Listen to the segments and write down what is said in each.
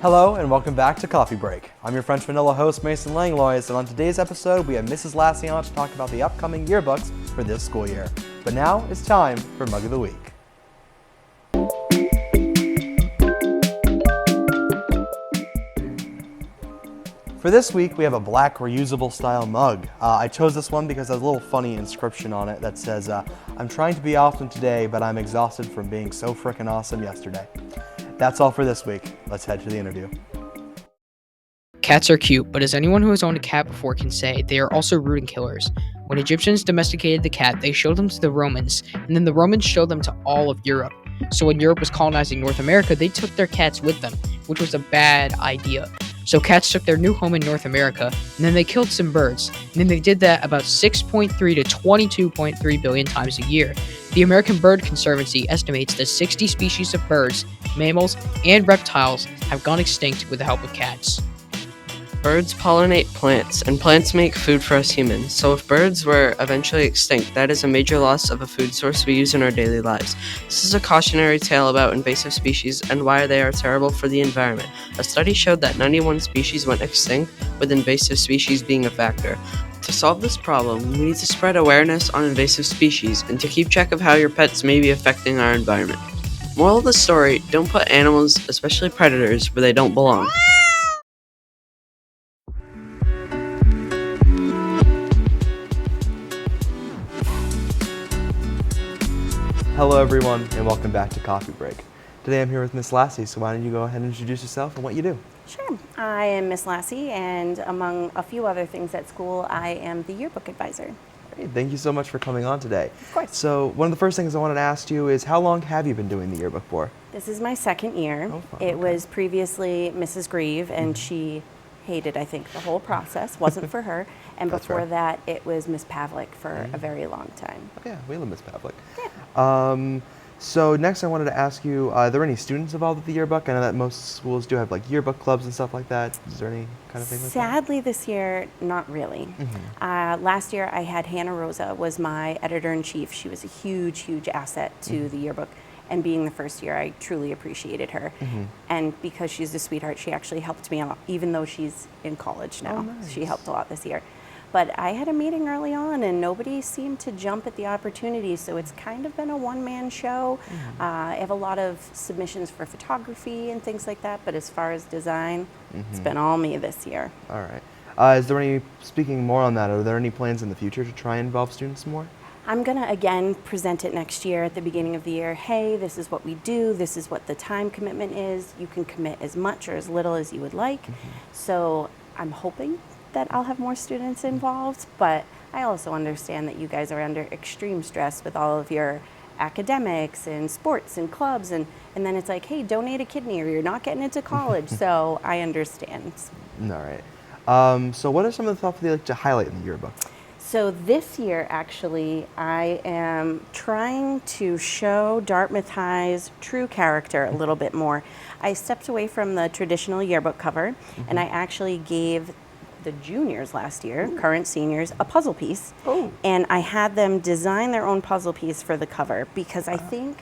Hello and welcome back to Coffee Break. I'm your French Vanilla host Mason Langlois, and on today's episode we have Mrs. Lassey on to talk about the upcoming yearbooks for this school year. But now it's time for Mug of the Week. For this week, we have a black reusable style mug. I chose this one because there's a little funny inscription on it that says, I'm trying to be awesome today, but I'm exhausted from being so frickin' awesome yesterday. That's all for this week. Let's head to the interview. Cats are cute, but as anyone who has owned a cat before can say, they are also rude and killers. When Egyptians domesticated the cat, they showed them to the Romans, and then the Romans showed them to all of Europe. So when Europe was colonizing North America, they took their cats with them, which was a bad idea. So cats took their new home in North America, and then they killed some birds, and then they did that about 6.3 to 22.3 billion times a year. The American Bird Conservancy estimates that 60 species of birds, mammals, and reptiles have gone extinct with the help of cats. Birds pollinate plants, and plants make food for us humans. So if birds were eventually extinct, that is a major loss of a food source we use in our daily lives. This is a cautionary tale about invasive species and why they are terrible for the environment. A study showed that 91 species went extinct, with invasive species being a factor. To solve this problem, we need to spread awareness on invasive species and to keep track of how your pets may be affecting our environment. Moral of the story, don't put animals, especially predators, where they don't belong. Hello everyone and welcome back to Coffee Break. Today I'm here with Miss Lassey, so why don't you go ahead and introduce yourself and what you do? Sure. I am Miss Lassey, and among a few other things at school, I am the yearbook advisor. Great. Thank you so much for coming on today. Of course. So one of the first things I wanted to ask you is how long have you been doing the yearbook for? This is my second year. Oh, fun. It Okay. was previously Mrs. Grieve, and she hated, I think, the whole process. Wasn't for her. And That's before right. that, it was Miss Pavlik for a very long time. Oh, yeah, we love Miss Pavlik. Yeah. So next I wanted to ask you, are there any students involved with the yearbook? I know that most schools do have like yearbook clubs and stuff like that. Is there any kind of thing like that? Sadly, this year, not really. Last year, I had Hannah Rosa was my editor-in-chief. She was a huge, huge asset to the yearbook. And being the first year, I truly appreciated her. And because she's a sweetheart, she actually helped me out, even though she's in college now. Oh, nice. She helped a lot this year. But I had a meeting early on, and nobody seemed to jump at the opportunity, so it's kind of been a one-man show. I have a lot of submissions for photography and things like that, but as far as design, it's been all me this year. All right. Is there any, speaking more on that, are there any plans in the future to try and involve students more? I'm going to, again, present it next year at the beginning of the year. Hey, this is what we do. This is what the time commitment is. You can commit as much or as little as you would like. So I'm hoping that I'll have more students involved, but I also understand that you guys are under extreme stress with all of your academics and sports and clubs, and then it's like, hey, donate a kidney or you're not getting into college. So I understand. All right. So what are some of the stuff they like to highlight in the yearbook? So this year, actually, I am trying to show Dartmouth High's true character a little bit more. I stepped away from the traditional yearbook cover, and I actually gave the juniors last year, current seniors, a puzzle piece. And I had them design their own puzzle piece for the cover because I think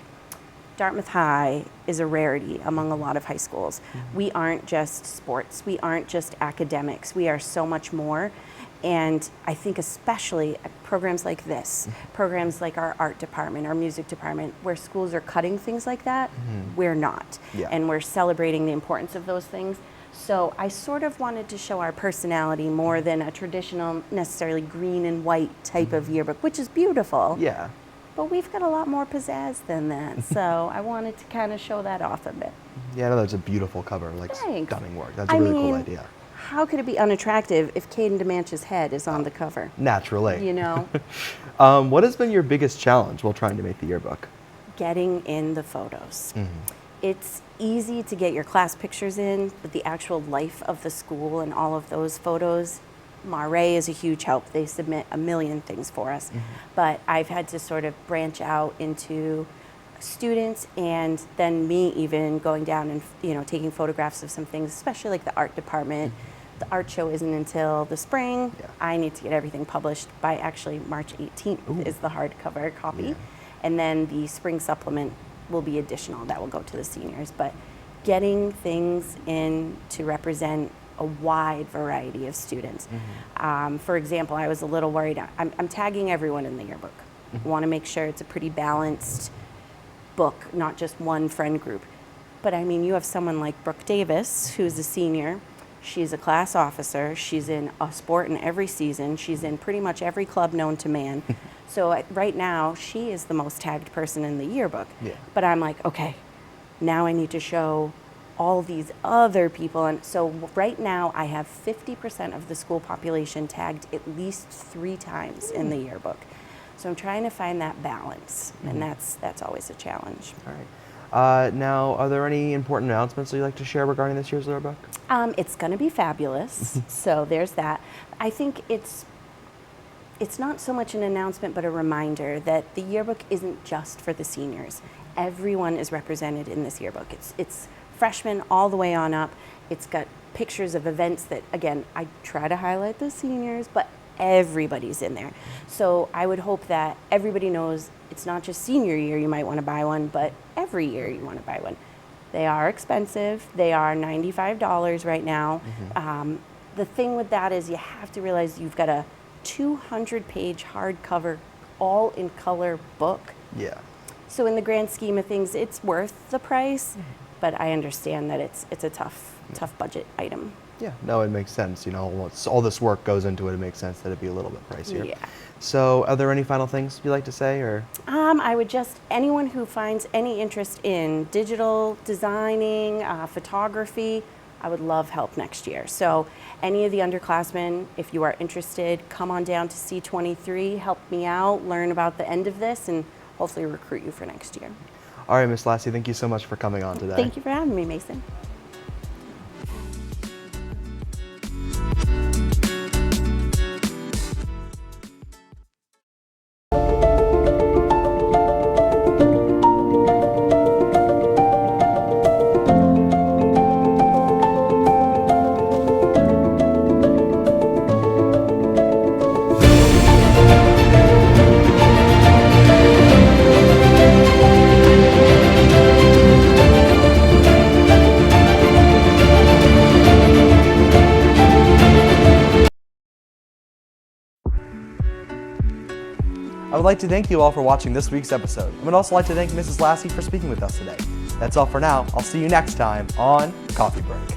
Dartmouth High is a rarity among a lot of high schools. We aren't just sports, we aren't just academics, we are so much more. And I think especially at programs like this, programs like our art department, our music department, where schools are cutting things like that, we're not. Yeah. And we're celebrating the importance of those things. So I sort of wanted to show our personality more than a traditional, necessarily green and white type of yearbook, which is beautiful. Yeah. But we've got a lot more pizzazz than that. So I wanted to kind of show that off a bit. Yeah, I know that's a beautiful cover, like Thanks. stunning work. That's a really cool idea. How could it be unattractive if Caden DeManch's head is on the cover? Naturally. You know? What has been your biggest challenge while trying to make the yearbook? Getting in the photos. It's easy to get your class pictures in, but the actual life of the school and all of those photos, Mare is a huge help. They submit a million things for us. But I've had to sort of branch out into students and then me even going down and taking photographs of some things, especially like the art department. The art show isn't until the spring. Yeah. I need to get everything published by actually March 18th is the hardcover copy. Yeah. And then the spring supplement will be additional. That will go to the seniors. But getting things in to represent a wide variety of students. For example, I was a little worried. I'm tagging everyone in the yearbook. Want to make sure it's a pretty balanced book, not just one friend group. But I mean, you have someone like Brooke Davis, who's a senior. She's a class officer. She's in a sport in every season. She's in pretty much every club known to man. So right now, she is the most tagged person in the yearbook. Yeah. But I'm like, okay, now I need to show all these other people. And so right now, I have 50% of the school population tagged at least 3 times in the yearbook. So I'm trying to find that balance, and that's always a challenge. All right. Now, are there any important announcements that you'd like to share regarding this year's yearbook? It's going to be fabulous. So there's that. I think it's not so much an announcement, but a reminder that the yearbook isn't just for the seniors. Everyone is represented in this yearbook. It's freshmen all the way on up. It's got pictures of events that, again, I try to highlight the seniors, but everybody's in there. So I would hope that everybody knows it's not just senior year you might want to buy one, but every year you want to buy one. They are expensive. They are $95 right now. The thing with that is you have to realize you've got a 200-page hardcover, all in color book. Yeah. So in the grand scheme of things, it's worth the price, but I understand that it's a tough budget item. Yeah, no, it makes sense. You know, once all this work goes into it, it makes sense that it'd be a little bit pricier. Yeah. So, are there any final things you'd like to say, or? I would just, anyone who finds any interest in digital designing, photography, I would love help next year. So, any of the underclassmen, if you are interested, come on down to C23, help me out, learn about the end of this, and hopefully recruit you for next year. All right, Miss Lassey, thank you so much for coming on today. Thank you for having me, Mason. I would like to thank you all for watching this week's episode. I would also like to thank Mrs. Lassey for speaking with us today. That's all for now. I'll see you next time on Coffee Break.